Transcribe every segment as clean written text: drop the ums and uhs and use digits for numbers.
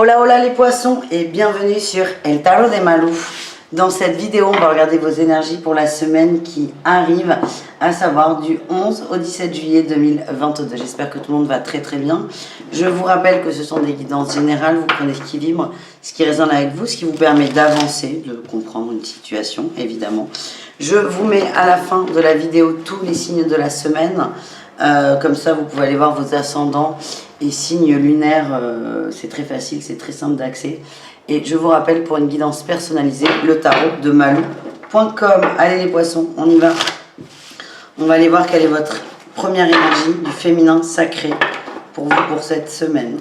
Hola hola les poissons et bienvenue sur El Tarot de Malou. Dans cette vidéo, on va regarder vos énergies pour la semaine qui arrive, à savoir du 11 au 17 juillet 2022. J'espère que tout le monde va très très bien. Je vous rappelle que ce sont des guidances générales, vous prenez ce qui vibre, ce qui résonne avec vous, ce qui vous permet d'avancer, de comprendre une situation évidemment. Je vous mets à la fin de la vidéo tous les signes de la semaine. Comme ça, vous pouvez aller voir vos ascendants et signes lunaires. C'est très facile, c'est très simple d'accès. Et je vous rappelle, pour une guidance personnalisée, le tarot de malou.com. Allez les poissons, on y va. On va aller voir quelle est votre première énergie du féminin sacré pour vous pour cette semaine.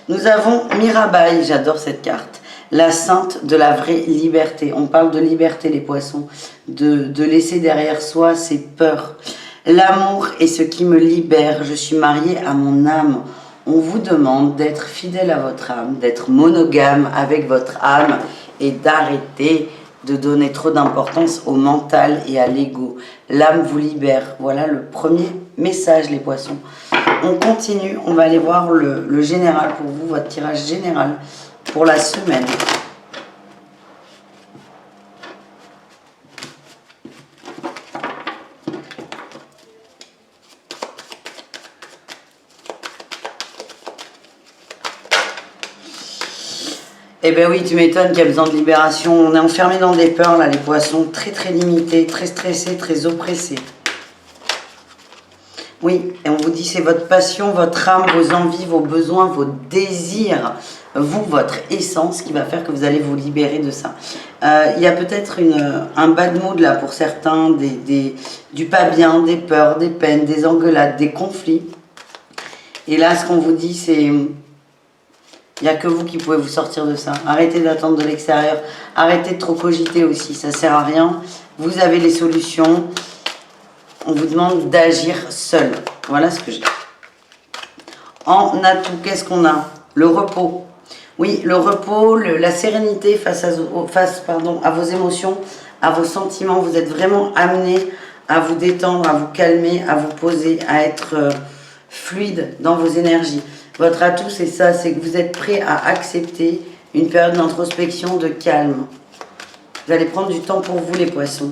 Nous avons Mirabai, j'adore cette carte. La sainte de la vraie liberté. On parle de liberté, les poissons. De laisser derrière soi ses peurs. L'amour est ce qui me libère. Je suis mariée à mon âme. On vous demande d'être fidèle à votre âme, d'être monogame avec votre âme et d'arrêter de donner trop d'importance au mental et à l'ego. L'âme vous libère. Voilà le premier message, les poissons. On continue, on va aller voir le général pour vous, votre tirage général pour la semaine. Eh ben oui, tu m'étonnes qu'il y a besoin de libération. On est enfermé dans des peurs là, les poissons, très très limités, très stressés, très oppressés. Oui, et on vous dit c'est votre passion, votre âme, vos envies, vos besoins, vos désirs, vous, votre essence qui va faire que vous allez vous libérer de ça. Il y a peut-être un bad mood là pour certains, du pas bien, des peurs, des peines, des engueulades, des conflits. Et là, ce qu'on vous dit, c'est... Il n'y a que vous qui pouvez vous sortir de ça. Arrêtez d'attendre de l'extérieur. Arrêtez de trop cogiter aussi, ça ne sert à rien. Vous avez les solutions. On vous demande d'agir seul. Voilà ce que j'ai. En atout, qu'est-ce qu'on a? Le repos. Oui, le repos, la sérénité face à vos émotions, à vos sentiments. Vous êtes vraiment amené à vous détendre, à vous calmer, à vous poser, à être fluide dans vos énergies. Votre atout, c'est ça, c'est que vous êtes prêt à accepter une période d'introspection, de calme. Vous allez prendre du temps pour vous, les poissons.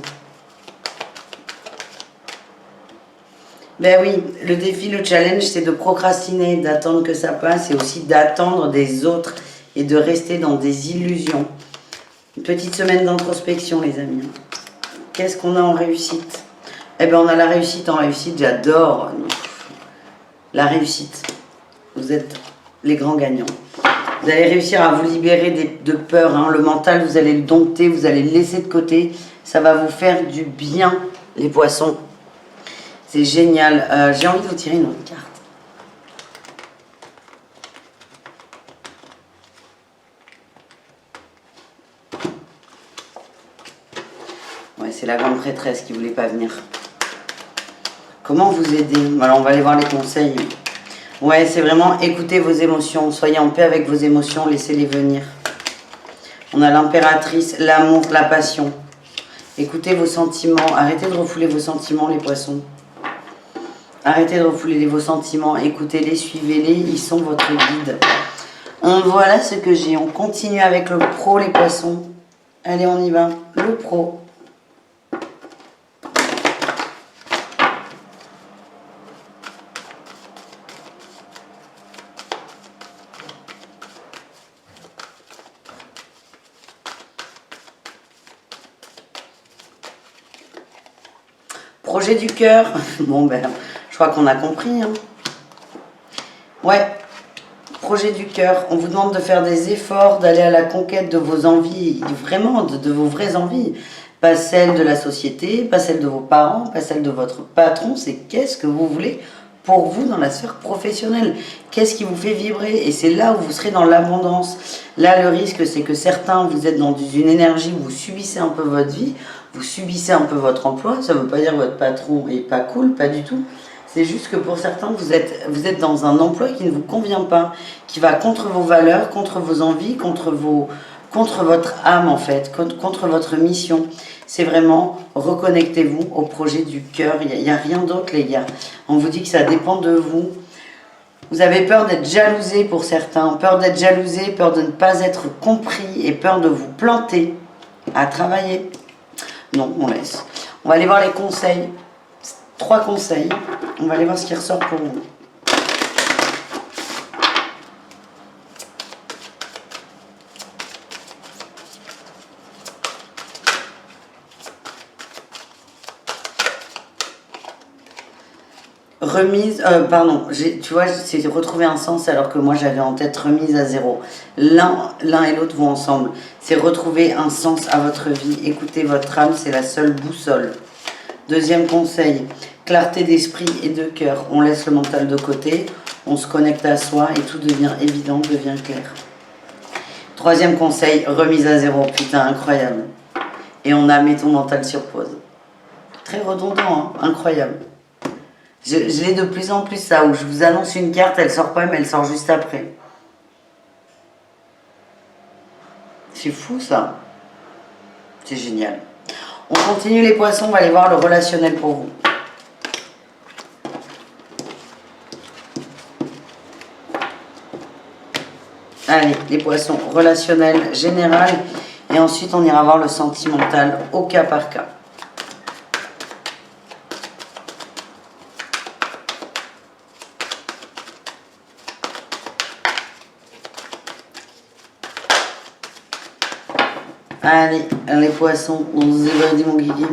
Ben oui, le défi, le challenge, c'est de procrastiner, d'attendre que ça passe et aussi d'attendre des autres et de rester dans des illusions. Une petite semaine d'introspection, les amis. Qu'est-ce qu'on a en réussite? Eh ben, on a la réussite en réussite, j'adore la réussite. Vous êtes les grands gagnants. Vous allez réussir à vous libérer de peur. Hein. Le mental, vous allez le dompter, vous allez le laisser de côté. Ça va vous faire du bien, les poissons. C'est génial. J'ai envie de vous tirer une autre carte. Ouais, c'est la grande prêtresse qui ne voulait pas venir. Comment vous aider? Alors, on va aller voir les conseils. Ouais, c'est vraiment écoutez vos émotions. Soyez en paix avec vos émotions, laissez-les venir. On a l'impératrice, l'amour, la passion. Écoutez vos sentiments. Arrêtez de refouler vos sentiments, les poissons. Arrêtez de refouler vos sentiments, écoutez-les, suivez-les, ils sont votre guide. Voilà ce que j'ai. On continue avec le pro, les poissons. Allez, on y va. Le pro. Projet du cœur. Bon, ben, je crois qu'on a compris. Hein. Ouais. Projet du cœur. On vous demande de faire des efforts, d'aller à la conquête de vos envies, vraiment, de vos vraies envies. Pas celles de la société, pas celles de vos parents, pas celles de votre patron. C'est qu'est-ce que vous voulez pour vous dans la sphère professionnelle? Qu'est-ce qui vous fait vibrer? Et c'est là où vous serez dans l'abondance. Là, le risque, c'est que certains, vous êtes dans une énergie où vous subissez un peu votre vie, vous subissez un peu votre emploi. Ça ne veut pas dire que votre patron est pas cool, pas du tout. C'est juste que pour certains, vous êtes dans un emploi qui ne vous convient pas, qui va contre vos valeurs, contre vos envies, contre contre votre âme en fait, contre votre mission. C'est vraiment reconnectez-vous au projet du cœur. Il n'y a rien d'autre les gars. On vous dit que ça dépend de vous. Vous avez peur d'être jalousé pour certains, peur d'être jalousé, peur de ne pas être compris et peur de vous planter à travailler. Non, on laisse. On va aller voir les conseils. 3 conseils. On va aller voir ce qui ressort pour vous. Remise, pardon, tu vois, c'est retrouver un sens alors que moi j'avais en tête remise à zéro. L'un et l'autre vont ensemble. C'est retrouver un sens à votre vie. Écoutez votre âme, c'est la seule boussole. Deuxième conseil, clarté d'esprit et de cœur. On laisse le mental de côté, on se connecte à soi et tout devient évident, devient clair. Troisième conseil, remise à zéro. Putain, incroyable. Et on a mis ton mental sur pause. Très redondant, hein, incroyable. Je l'ai de plus en plus ça, où je vous annonce une carte, elle sort pas, mais elle sort juste après. C'est fou ça. C'est génial. On continue les poissons, on va aller voir le relationnel pour vous. Allez, les poissons, relationnel général. Et ensuite, on ira voir le sentimental au cas par cas. Allez, les poissons, on se débrouille mon guigui.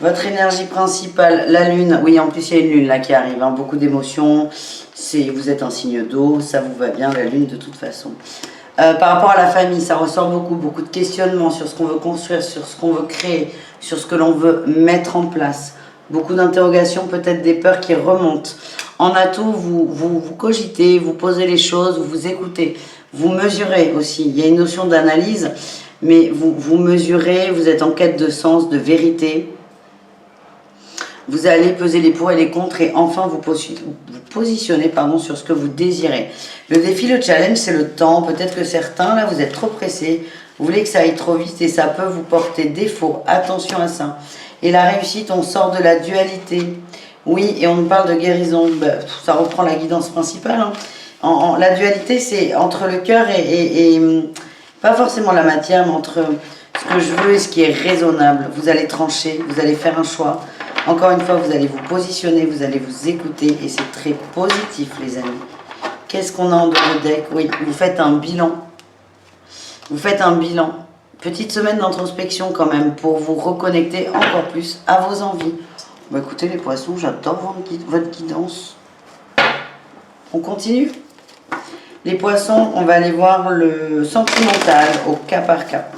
Votre énergie principale, la lune. Oui, en plus il y a une lune là qui arrive, hein, beaucoup d'émotions. Vous êtes un signe d'eau, ça vous va bien, la lune de toute façon. Par rapport à la famille, ça ressort beaucoup de questionnements sur ce qu'on veut construire, sur ce qu'on veut créer, sur ce que l'on veut mettre en place. Beaucoup d'interrogations, peut-être des peurs qui remontent. En atout, vous cogitez, vous posez les choses, vous écoutez. Vous mesurez aussi, il y a une notion d'analyse, mais vous mesurez, vous êtes en quête de sens, de vérité. Vous allez peser les pour et les contre et enfin vous positionnez sur ce que vous désirez. Le défi, le challenge, c'est le temps. Peut-être que certains, là, vous êtes trop pressés, vous voulez que ça aille trop vite et ça peut vous porter défaut. Attention à ça. Et la réussite, on sort de la dualité. Oui, et on nous parle de guérison. Ça reprend la guidance principale, hein. La dualité, c'est entre le cœur et pas forcément la matière, mais entre ce que je veux et ce qui est raisonnable. Vous allez trancher, vous allez faire un choix. Encore une fois, vous allez vous positionner, vous allez vous écouter et c'est très positif, les amis. Qu'est-ce qu'on a en dehors de deck? Oui, vous faites un bilan. Vous faites un bilan. Petite semaine d'introspection quand même pour vous reconnecter encore plus à vos envies. Bah, écoutez les poissons, j'adore votre guidance. On continue? Les poissons, on va aller voir le sentimental au cas par cas.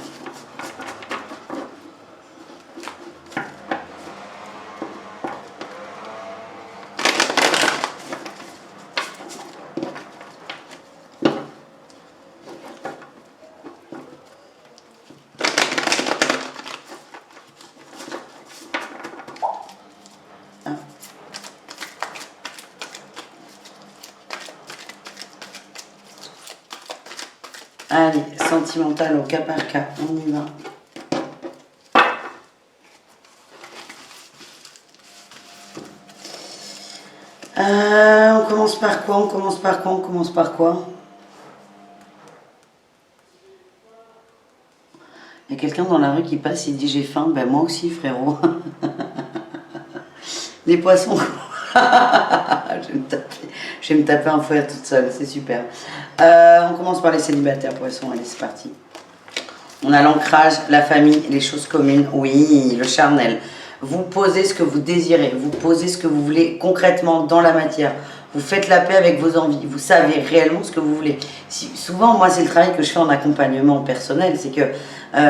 Allez, sentimental au cas par cas, on y va. On commence par quoi? On commence par quoi? On commence par quoi? Il y a quelqu'un dans la rue qui passe, il dit j'ai faim. Ben moi aussi frérot. Les poissons. Je vais me taper un fouet toute seule, c'est super. On commence par les célibataires poissons, allez c'est parti. On a l'ancrage, la famille, les choses communes, oui, le charnel. Vous posez ce que vous désirez, vous posez ce que vous voulez concrètement dans la matière. Vous faites la paix avec vos envies, vous savez réellement ce que vous voulez. Souvent, moi, c'est le travail que je fais en accompagnement personnel, c'est que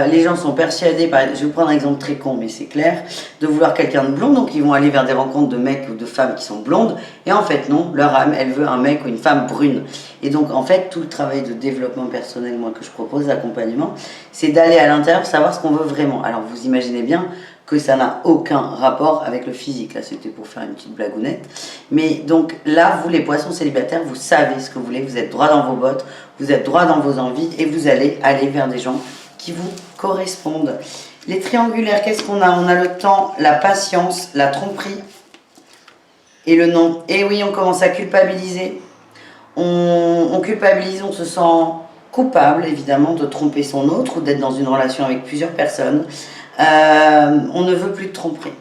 les gens sont persuadés, je vais vous prendre un exemple très con, mais c'est clair, de vouloir quelqu'un de blond, donc ils vont aller vers des rencontres de mecs ou de femmes qui sont blondes, et en fait non, leur âme, elle veut un mec ou une femme brune. Et donc en fait, tout le travail de développement personnel, moi, que je propose, d'accompagnement, c'est d'aller à l'intérieur, savoir ce qu'on veut vraiment. Alors vous imaginez bien que ça n'a aucun rapport avec le physique. Là, c'était pour faire une petite blagounette. Mais donc là, vous les poissons célibataires, vous savez ce que vous voulez, vous êtes droit dans vos bottes, vous êtes droit dans vos envies et vous allez aller vers des gens qui vous correspondent. Les triangulaires, qu'est-ce qu'on a? On a le temps, la patience, la tromperie et le non. Et oui, on commence à culpabiliser. On culpabilise, on se sent coupable, évidemment, de tromper son autre ou d'être dans une relation avec plusieurs personnes. On ne veut plus de tromperie.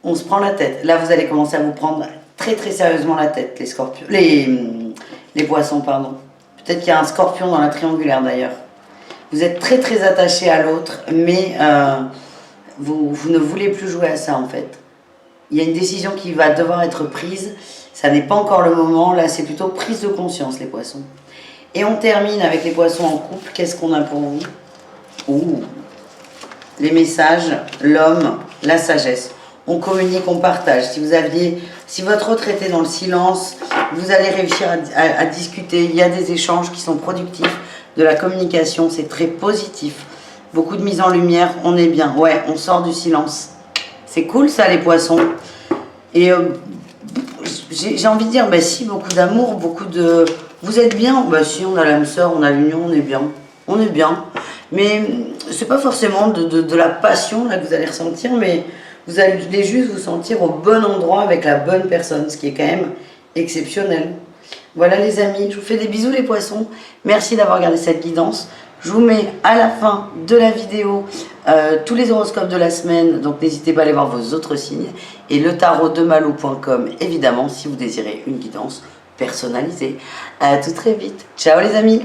On se prend la tête. Là, vous allez commencer à vous prendre très très sérieusement la tête, les scorpions, les poissons, pardon. Peut-être qu'il y a un scorpion dans la triangulaire d'ailleurs. Vous êtes très très attaché à l'autre, mais vous ne voulez plus jouer à ça en fait. Il y a une décision qui va devoir être prise. Ça n'est pas encore le moment. Là, c'est plutôt prise de conscience, les poissons. Et on termine avec les poissons en couple. Qu'est-ce qu'on a pour vous? Ouh. Les messages, l'homme, la sagesse. On communique, on partage. Si votre autre était dans le silence, vous allez réussir à discuter. Il y a des échanges qui sont productifs, de la communication, c'est très positif. Beaucoup de mise en lumière, on est bien. Ouais, on sort du silence. C'est cool ça, les poissons. Et j'ai envie de dire, bah si, beaucoup d'amour, beaucoup de... Vous êtes bien? Bah si, on a l'âme sœur, on a l'union, on est bien. On est bien. Mais c'est pas forcément de la passion là, que vous allez ressentir, mais vous allez juste vous sentir au bon endroit avec la bonne personne, ce qui est quand même exceptionnel. Voilà les amis, je vous fais des bisous les poissons. Merci d'avoir regardé cette guidance. Je vous mets à la fin de la vidéo tous les horoscopes de la semaine, donc n'hésitez pas à aller voir vos autres signes. Et le tarot de malou.com, évidemment, si vous désirez une guidance personnalisée. À tout très vite. Ciao les amis.